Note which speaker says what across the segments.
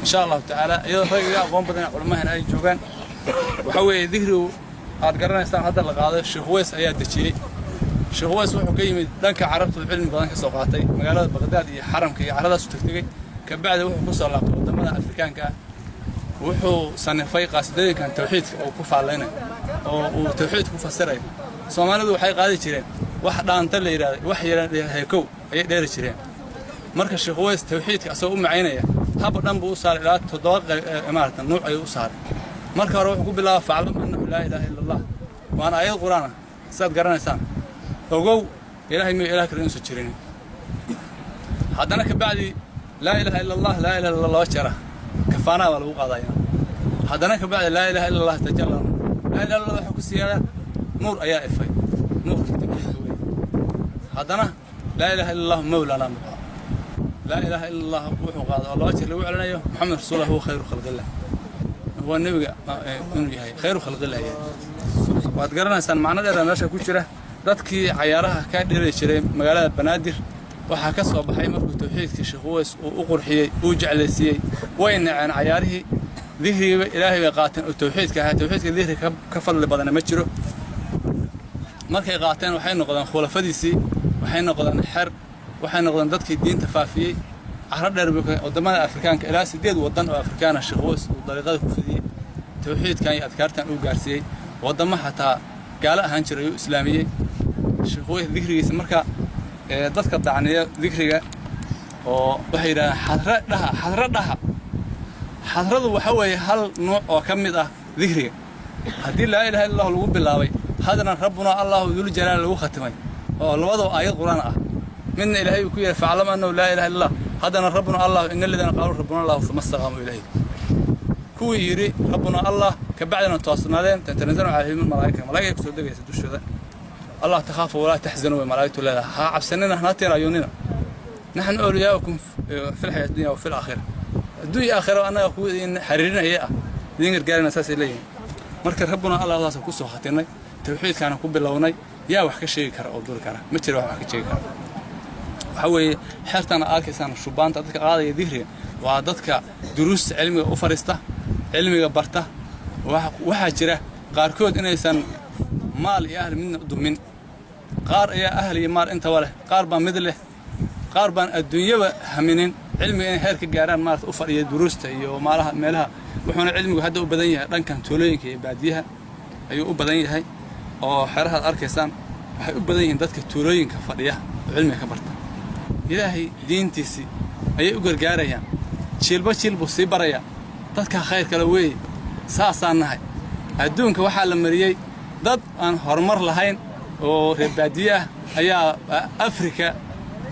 Speaker 1: إن شاء الله تعالى إذا رجع قوم بدنا علماء هنا يجوعان وحوي ذكره أتقرن إنسان هذا اللقاء الشيخ ويس أياد تشيء الشيخ ويس وحكيم دنك عرفت العلم بدن كسوقاتي مقالات بغداد حرم كي عرض سوتكتي كبعد وحو كسر الله قدامنا أفريقيا كا وحو صنفي قاصدين كان توحيد أو كف علينا أو توحيد كفسره سومالي ذو حي قاعد يشيلين واحد أنت اللي يراد واحد هيكو يقدر يشيلين مركز الشيخ ويس توحيد كأسوء معينة هذا نبو صار لا تضاق إمارة النوع أيو صار مركز روح قول بالله فعلم أنه لا إله إلا الله وأنا آيات القرآن ساد قرآن إنسان وقو إلهي مي إله كريم سجريني هذا أنا كبعد لا إله إلا الله لا إله إلا الله شرع كفانا ولا بقى ضايع هذا أنا كبعد لا إله إلا الله تجلى لا إله إلا الله حكوا السيارة نور أياء في نور هذا أنا لا إله إلا الله مولانا مقام لا إله إلا الله وحو قاضي الله أجل وعلنا محمد رسول الله هو خير خلق الله هو النبي خير خلق الله وأتقرنا إنسان معنا ده ماشى كشرة dadkii cayaaraha ka dhiri jiray magaalada Banaadir waxa ka soo baxay markuu tawxiidka Sheekh Ways uu qurxiyay uu jeclaysiiyay wayna aan cayaarihii dhihriga Ilaahay bay qaateen oo tawxiidka dhihriga ka fadli badan ma jiro markay qaateen waxay noqdeen khulafadiisii waxay noqdeen xer waxay noqdeen dadkii diinta faafiyay carab dheer wadamada Afrikaanka ilaa 8 wadan oo Afrikaan ah Sheekh Ways uu dariiqada ku fidiyay tawxiidkan iyo adkaartan uu gaarsiiyay wadamo xataa gaala ahaan jiray islaamiyay Sheekh Ways dhikrigiisa marka dadka dacniya dhikriga oo waxay yiraahdaan xadradu waxa weeye hal nooc oo kamid ah dhikriga hadii la ilaaha illa allah lagu bilaabay hadana rabbuna allah dhul jalaal lagu khatimay oo labada aayad quraan ah min ilaahay ku yeeray fa'lam annahu la ilaha illa hadana rabbuna allah innal ladina qalu rabbuna allah thumma istaqamu ilayhi kuwi yiri rabbuna allah كبعدنا توصلنا تنزلوا عليهم الملائكة ملائكة تودق يسدوا الله تخافوا ولا تحزنوا الملائكة لا ها عبسننا هنا ترى عيوننا نحن أولياؤكم في الحياة الدنيا وفي الآخرة الدنيا آخرة وأنا أقول إن حريرنا هي دين رجالنا أساس إليه مركز ربنا الله سبحانه خاطرنا توحيد كان كوب اللوني يا وحكي شيء كره أو دور كره متر وحكي شيء كره وحوي حرتنا آكسان الشبان تدك قاضي يديره وعادتك دروس علمي أفرسته علمي برته waxaa jira qaarkood inaysan maal iyo ahli midna dumin qaar ayaa ahli iyo maal inta wale qaar baan mid leh qaar baan adduunyada haminin cilmiga in heerka gaaraan maarta u fadhiyo duruusta iyo meelaha wuxuuna cilmigu hadda u badan yahay dhankan tuulooyinka iyo baadiyaha ayuu u badan yahay oo xeraha arkaysaan waxay u badan yihiin dadka tuulooyinka fadhiya oo cilmiga ka barta ilaahay diintiisi ayay u gargaarayaan jilbu sii baraya dadka khayr kala weey saasanahay adduunka waxa la mariyay dad aan horumar lahayn oo reebaadiya ayaa Afrika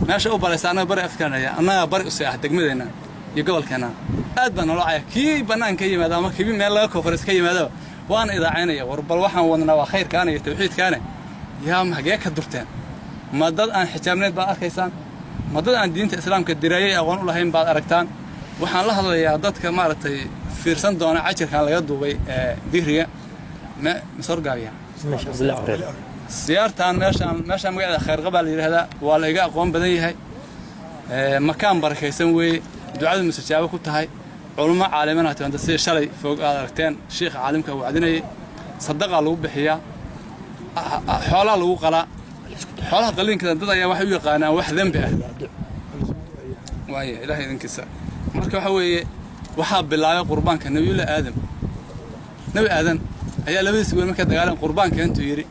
Speaker 1: meesha u balaysaana bari Afrikaanaya anaga bari u saax degmadeena iyo gobolkeena aad baan loo cayaa kii banaanka yimaada ama kii meel laga koofreys ka yimaado waan idaacaynaya war bal waxaan wadnaa waa khayrkaan iyo tawxiidkaan yaa maxay ka durteen ma dad aan xijaabneed baa arkaysaan ma dad aan diinta islaamka diraayay aqoon u lahayn baad aragtaan waxaan la hadlayaa dadka maartay fiirsan doona ajirkan laga duubay dhihriga ma soo gaabiya سيارتان ماشان مقعد خير قبل هذا ولا أقوم بديه مكان بركيسن وي دعاء المستجابة كنت هاي علماء عالمنا تبان تصير شلي فوق أركتين شيخ عالمك وعدني صدق على وبحيا حولا لو قلا حولا قلين كذا ضد يا واحد يقانا واحد ذنبه وهي إلهي ذنكسر مركب حوي وحاب بالله قربان كان نبي الله نبي آدم هي لبيس يقول مكان دجالين قربان كان تيري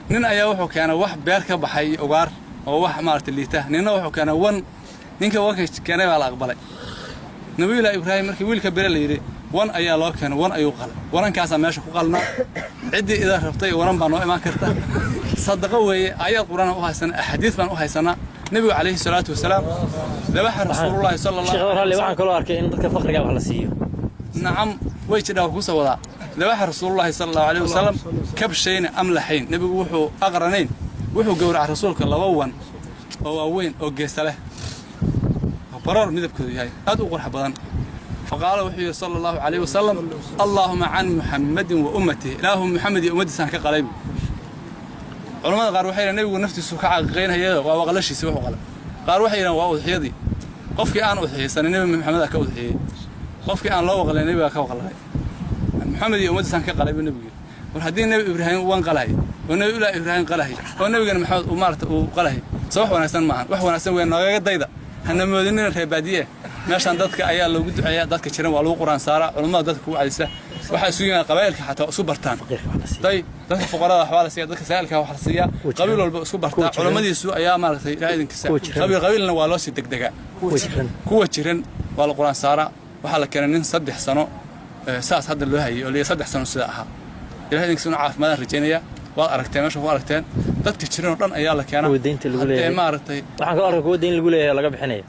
Speaker 1: نين أيها وحو كان واحد بيركب بحي أوار أو واحد مارت اللي ته نين وحو كان ون نينك واقع كان على أقبله نبي الله إبراهيم مركب ويل كبير اللي يري ون أيها الله كان ون أيو قال ورن كاسة ماشي قالنا عدي إذا ربطي ورن بانو ما كرته صدقوا آيات القرآن وهايسنا أحاديث بان وهايسنا نبي عليه الصلاة والسلام ذبح رسول الله صلى الله عليه وسلم
Speaker 2: شيخ اللي وحنا كل أركي إن ذكر فقر جاب على سيو
Speaker 1: نعم ويشده وكوسه ولا ذبح رسول الله صلى الله عليه وسلم كبشين أملحين نبي وحو أقرنين وحو جور على رسولك الله وون أو وين أو جسله قرار مذهب كذي هاي أدو قرح بدن فقال وحي صلى الله عليه وسلم اللهم عن محمد وأمته إلههم محمد وأمته سانك قليب علماء قالوا وحي النبي ونفتي سكع غين هي وغلش يسوي وغلا قالوا وحي وأوضحيدي قف كأن أوضحي سنة النبي محمد كأوضحي qofkii aan loo waqlay nebiga ka waqlay maxamed iyo ummaddiisaan ka qalay buu nebigu yidhi war haddii nebi ibraahim waan qalahay oo nebi ilaa ibraahim qalahay oo nebigana maxamed uu maarata uu qalahay soo wax wanaagsan maahan wax wanaagsan weyn noogaga dayda hana moodinina reer baadiye meeshaan dadka ayaa loogu duceeyaa dadka jiran waa lagu quraan saaraa culummada dadka ku wacdisa waxaa isu yimaada qabaa'ilka xataa isu bartaan dadka fuqarada waxbaa la siiya dadka saa'ilka wax la siiyaa qabiil walba isku bartaa culummadiisu ayaa maaragtay ilaahay idinkiisa qabiilna waa loo sii degdegaa kuwa jiran waa la quraan saaraa waxaa la keenay nin 3 sano saas hadda loo hayay oo liya 3 sano sida ahaa ilaahay idinkiisuna caafimaadaan rajaynaya waad aragteen meesha ku aragteen dadka jiran oo dhan ayaa la keenaa
Speaker 2: wadaynta lagu leeyahay
Speaker 1: maaragtay
Speaker 2: waxaan ka arkay kuwa dayn lagu leeyahay laga bixinayo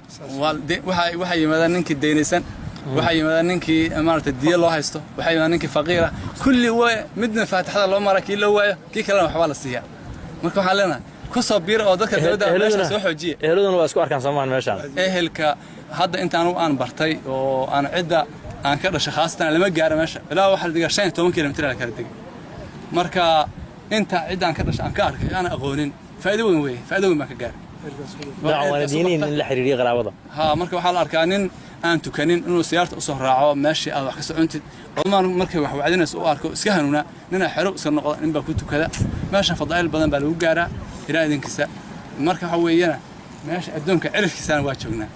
Speaker 1: waxa yimaadaan ninkii daynaysan waxa yimaadaan ninkii maaragtay diya loo haysto waxa yimaadaan ninkii faqiira kulli way midna faatixada loo mara kii loo waayo kii kalena waxba la siiyaa marka waxaan leenahay ku soo biir oo dadka dawladda meesha soo xoojiya
Speaker 2: eheloduna waa isku arkaan Soomaan meeshaan
Speaker 1: ehelka hadda intaan aan bartay oo aan cidda aan ka dhashay khaasatan lama gaaro meesha ilaa waxa la digaa 15 kilomitir la kala degay marka inta cidda aan ka dhashay aan ka arkay aan aqoonin faa'iido weyn baan ka gaaray
Speaker 2: dacwada diiniin in la xiriiriyo qaraabada
Speaker 1: ha marka waxa la arkaa nin aan tukanin inuu siyaarta u soo raaco meeshii aad wax ka socontid culumaan markay wax wacdinayso u arko iska hanuuna nina xero iska noqdo in baa ku tukada meesha fadaa'il badan baa lagu gaaraa ilaahay idinkiisa marka waxa weeyana meesha adduunka cirifkiisana waa joognaa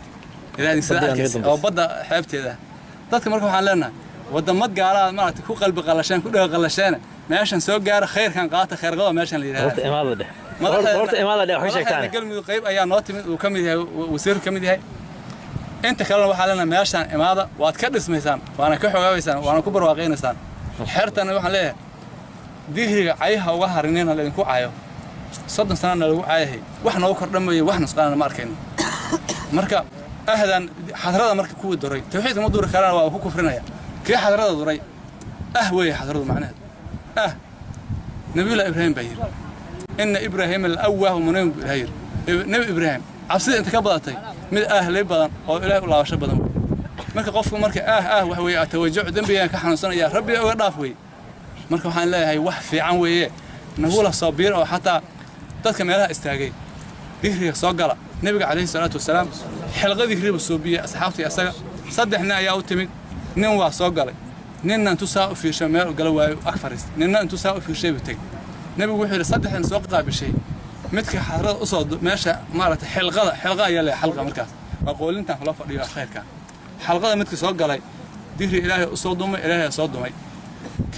Speaker 1: ilaahay idinkiisa oo badda xeebteeda dadka marka waxaan leenahay wadamad gaalaad maaragtay ku qalbi qalasheen ku dhaga qalasheen meeshan soo gaara khayrkan qaata khayr qaba meeshan la yiraahdo horta imaada dhex wax sheegtaan galmudug qayb ayaa noo timid uu kamid yahay wasiir kamid yahay inta kale waxa lana meeshan imaada waad ka dhismaysaan waana ka xogaabaysaan waana ku barwaaqaynaysaan xeertana waxaan leeyahay digriga cayaha uga harinina la idinku caayo 30 sano lagu caayahay wax noo kordhamayo wax nusqaana ma arkayno marka ahdan xadrada marka ku duray tawxiidka ma duri karaan waa ku kufrinaya kii xadrada duray way xadradu macnaheedu نبي الله إبراهيم بير إن إبراهيم الأواه ومنهم بير نبي إبراهيم عبسي أنت كبضتي من أهل بدن أو إله الله وش بدن مرك قف مرك وحوي توجع ذنبي كحنا صنع يا ربي أو وي مرك وحنا لا هي وحفي عن وياه نقول صابير أو حتى تذكر لها استاجي ذكري صقرة نبي عليه الصلاة والسلام حلقة ذكري بالصوبية أصحابتي أسرع صدقنا يا أوتمد نوا صقرة نينا أنتو ساقوا في شمال وقالوا أكفرست نينا أنتو ساقوا في شيء بتك نبي وحيد صدق إن سوقها بشيء متك حضرات أصعد ماشى مارت حلقة يلا حلقة مركز أقول أنت خلاص فضيلة خير كان حلقة متك سوق علي دير إلهي أصعدهم إلهي أصعدهم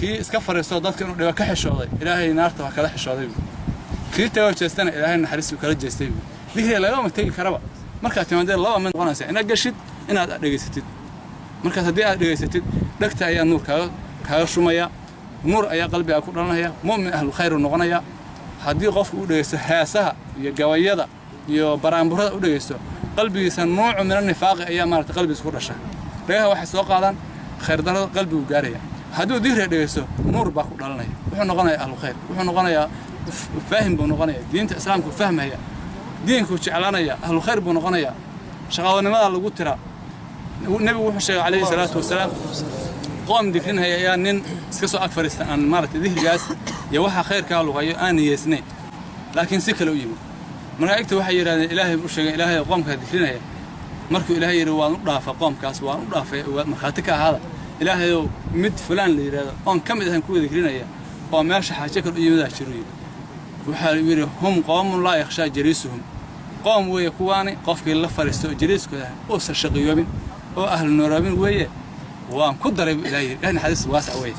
Speaker 1: كي اسكفر الصعدات كانوا لو كحش شاضي إلهي نارته وكذا حشاضي كي توجه استنى إلهي نحرس وكذا جستي دير لا يوم تيجي كهرباء مركز تمدير الله من غناسة أنا قشيت أنا رجستي markaas haddii aad dhageysatid dhagta ayaa nuur kaaga shumaya nuur ayaa qalbiga ku dhalanaya mu'min ahlu khayr noqonaya haddii qofku u dhageysto heesaha iyo gabayada iyo baraamburada u dhageysto qalbigiisa nooc min nifaaq ayaa maarta qalbigiisa ku dhasha dhagaha waxay soo qaadaan khayr darada qalbigu gaaraya hadduu diiray dhageysto nuur baa ku dhalanaya wuxuu noqonayaa ahlu khayr wuxuu noqonayaa faahim buu noqonayaa diinta islaamku fahmaya diinku jeclaanaya ahlu khayr buu noqonayaa shaqawanimada lagu tira النبي وحشة عليه الصلاة والسلام قام ذكرنا يا نن سكسو أكثر أن مرت ذي جاس يوحى خير كالو غير أنا يسني لكن سكلوا يجوا من هيك وحي إلهي وحشة إلهي قام كذكرنا يا مركو إلهي روان ضعف قام كاسوان ضعف مخاتك هذا إلهي مد فلان اللي أن كم إذا نكون ذكرنا يا قام ماشي حاجكر يمدا شروي وحال هم قوم لا يخشى جريسهم قام ويكواني قف الله فرستو جريس كذا أوسر شقيوبين oo ahlu noorabin weeye waan ku daray ilaahay in xadiis waasع weeye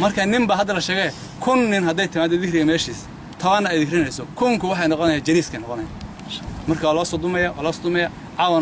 Speaker 1: marka ninba hadda la sheegay kun nin haday timaado dhigriga meeshiis tawana ay dhigrinayso kunku waxay noqonayaan jariiska noqonayaan marka loo soo dumaya caawana